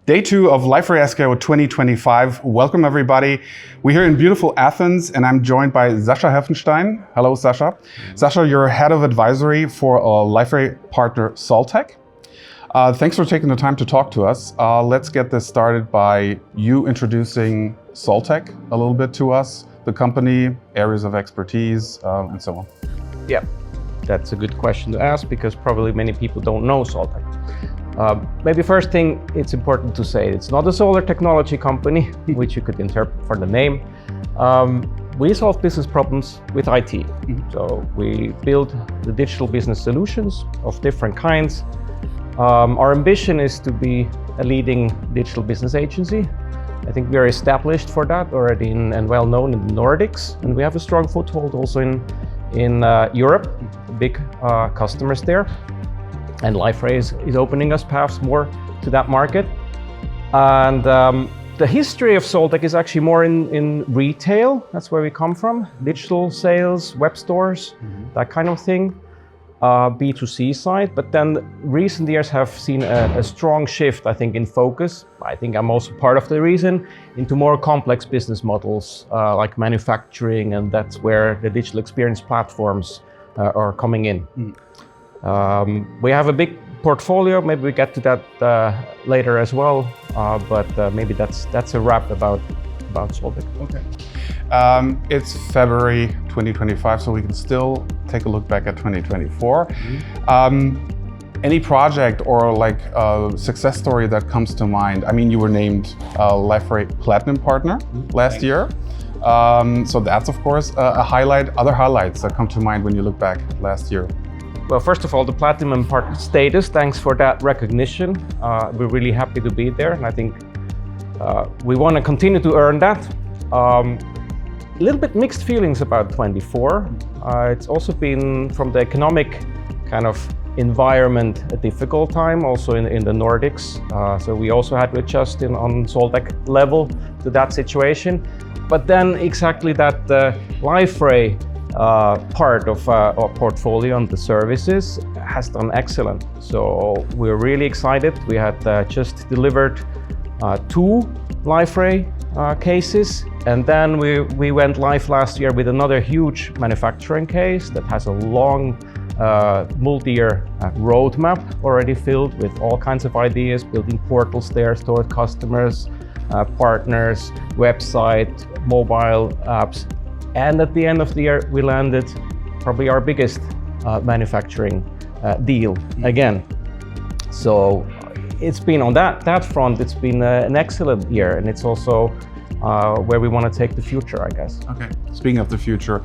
Day 2 of Liferay SKO 2025. Welcome everybody. We're here in beautiful Athens and I'm joined by Sacha Helfenstein. Hello Sacha. Mm-hmm. Sacha, you're head of advisory for Liferay partner Solteq. Thanks for taking the time to talk to us. Let's get this started by you introducing Solteq a little bit to us, the company, areas of expertise, and so on. Yeah, that's a good question to ask because probably many people don't know Solteq. Maybe first thing, it's important to say it's not a solar technology company, which you could interpret for the name. We solve business problems with IT. Mm-hmm. So we build the digital business solutions of different kinds. Our ambition is to be a leading digital business agency. I think we are established for that already and well known in the Nordics, and we have a strong foothold also in Europe, big customers there. And Liferay is opening us paths more to that market. And the history of Solteq is actually more in retail. That's where we come from. Digital sales, web stores, that kind of thing. B2C side. But then recent years have seen a strong shift, I think, in focus. I think I'm also part of the reason, into more complex business models like manufacturing, and that's where the digital experience platforms are coming in. We have a big portfolio. Maybe we get to that later as well. But maybe that's a wrap about Solteq. Okay. It's February 2025, so we can still take a look back at 2024. Any project or like success story that comes to mind? I mean, you were named Liferay Platinum Partner last year. So that's of course a highlight. Other highlights that come to mind when you look back last year? Well, first of all, the Platinum Partner status, thanks for that recognition. We're really happy to be there, and I think we want to continue to earn that. A little bit mixed feelings about 24. It's also been, from the economic kind of environment, a difficult time, also in the Nordics. So we also had to adjust on Solteq level to that situation. But then exactly that Liferay part of our portfolio and the services has done excellent. So we're really excited. We had just delivered 2 Liferay cases, and then we went live last year with another huge manufacturing case that has a long multi-year roadmap already filled with all kinds of ideas, building portals there, stored customers, partners, website, mobile apps. And at the end of the year, we landed probably our biggest manufacturing deal again. So it's been on that front, it's been an excellent year, and it's also where we want to take the future, I guess. Okay, speaking of the future,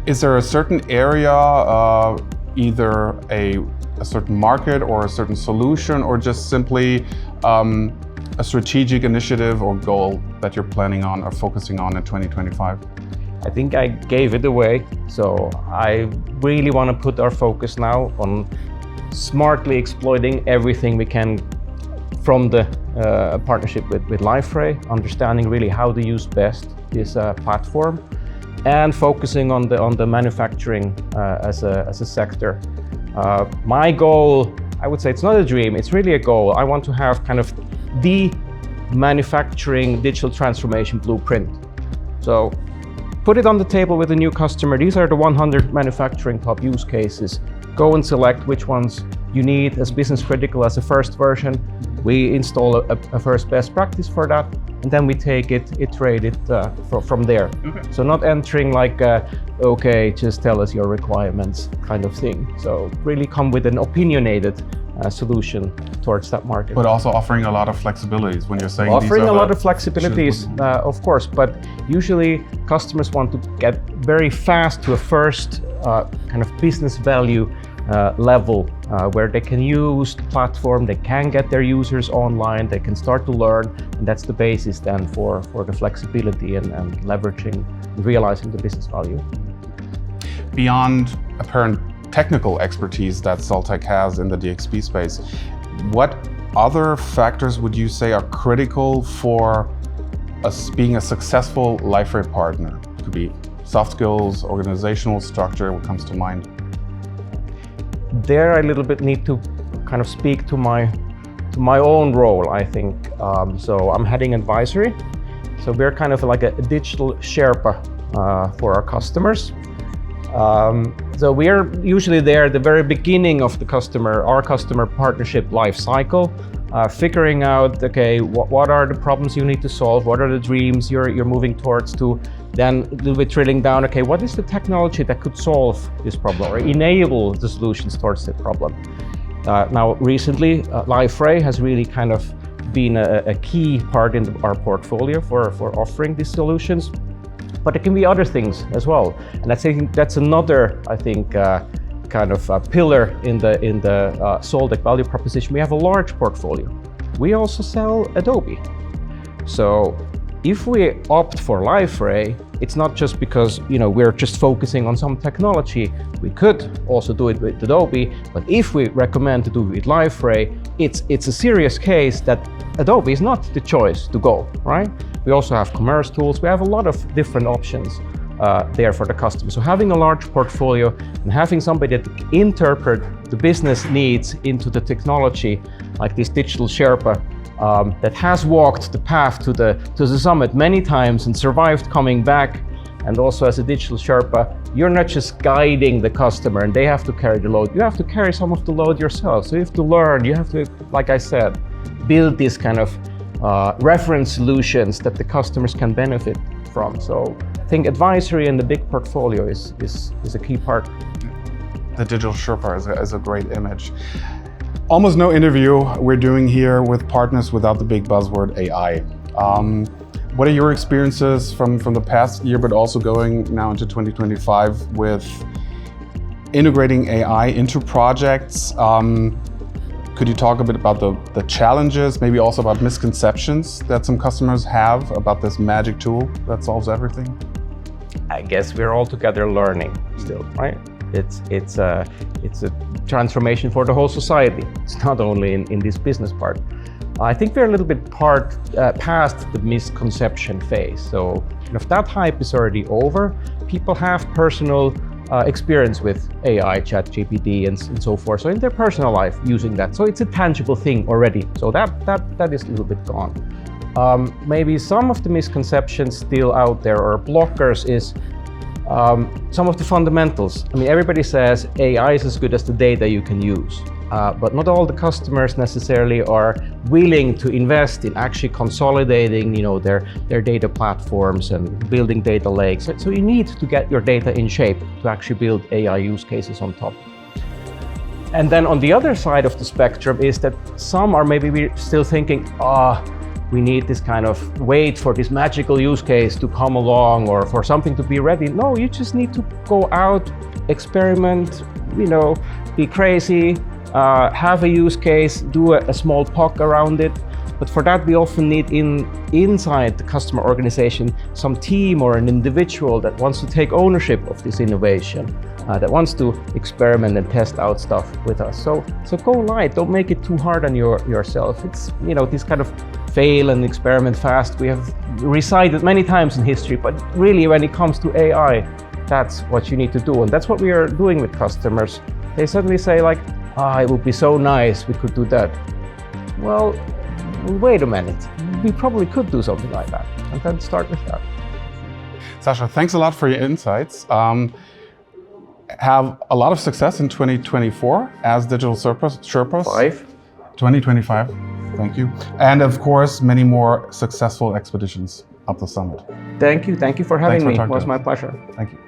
is there a certain area, either a certain market or a certain solution, or just simply a strategic initiative or goal that you're planning on or focusing on in 2025? I think I gave it away. So I really want to put our focus now on smartly exploiting everything we can from the partnership with Liferay, understanding really how to use best this platform, and focusing on the manufacturing as a sector. My goal, I would say it's not a dream, it's really a goal. I want to have kind of the manufacturing digital transformation blueprint. So put it on the table with a new customer. These are the 100 manufacturing top use cases. Go and select which ones you need as business critical as a first version. We install a first best practice for that, and then we take it, iterate it from there. Okay. So not entering like, okay, just tell us your requirements kind of thing. So really come with an opinionated solution towards that market. But also offering a lot of flexibilities when you're saying offering a lot of flexibilities, of course, but usually customers want to get very fast to a first kind of business value level where they can use the platform, they can get their users online, they can start to learn, and that's the basis then for the flexibility and leveraging, realizing the business value. Beyond apparent technical expertise that Solteq has in the DXP space, what other factors would you say are critical for us being a successful Liferay partner? It could be soft skills, organizational structure, what comes to mind? There I a little bit need to kind of speak to my to my own role, I think. So I'm heading advisory. So we're kind of like a digital Sherpa for our customers. So we are usually there at the very beginning of our customer partnership life cycle, figuring out, okay, what are the problems you need to solve, what are the dreams you're moving towards to, then a little bit drilling down, okay, what is the technology that could solve this problem or enable the solutions towards the problem. Now recently, Liferay has really kind of been a key part in our portfolio for offering these solutions. But it can be other things as well, and I think that's another, kind of pillar in the Solteq value proposition. We have a large portfolio. We also sell Adobe. So if we opt for Liferay, it's not just because we're just focusing on some technology. We could also do it with Adobe, but if we recommend to do it with Liferay, it's a serious case that Adobe is not the choice to go, right? We also have commerce tools. We have a lot of different options there for the customer. So having a large portfolio and having somebody that interpret the business needs into the technology, like this digital Sherpa, that has walked the path to the summit many times and survived coming back. And also as a digital Sherpa, you're not just guiding the customer and they have to carry the load. You have to carry some of the load yourself. So you have to learn, you have to, like I said, build this kind of reference solutions that the customers can benefit from. So I think advisory and the big portfolio is a key part. The digital Sherpa is a great image. Almost no interview we're doing here with partners without the big buzzword AI. What are your experiences from the past year, but also going now into 2025 with integrating AI into projects? Could you talk a bit about the challenges, maybe also about misconceptions that some customers have about this magic tool that solves everything? I guess we're all together learning still, right? It's a transformation for the whole society. It's not only in this business part. I think we're a little bit past the misconception phase. So if that hype is already over, people have personal experience with AI, ChatGPT, and so forth. So in their personal life, using that. So it's a tangible thing already. So that is a little bit gone. Maybe some of the misconceptions still out there or blockers is some of the fundamentals. I mean, everybody says AI is as good as the data you can use. But not all the customers necessarily are willing to invest in actually consolidating, their data platforms and building data lakes. So you need to get your data in shape to actually build AI use cases on top. And then on the other side of the spectrum is that some are maybe still thinking, we need this kind of wait for this magical use case to come along or for something to be ready. No, you just need to go out, experiment, be crazy, have a use case, do a small POC around it. But for that, we often need inside the customer organization some team or an individual that wants to take ownership of this innovation, that wants to experiment and test out stuff with us. So go light, don't make it too hard on yourself. It's, this kind of fail and experiment fast. We have recited many times in history, but really when it comes to AI, that's what you need to do. And that's what we are doing with customers. They suddenly say like, it would be so nice we could do that. Well, wait a minute. We probably could do something like that, and then start with that. Sacha, thanks a lot for your insights. Have a lot of success in 2024 as digital Sherpas. 2025. Thank you. And of course, many more successful expeditions up the summit. Thank you. Thank you for having me. It was my pleasure. Thank you.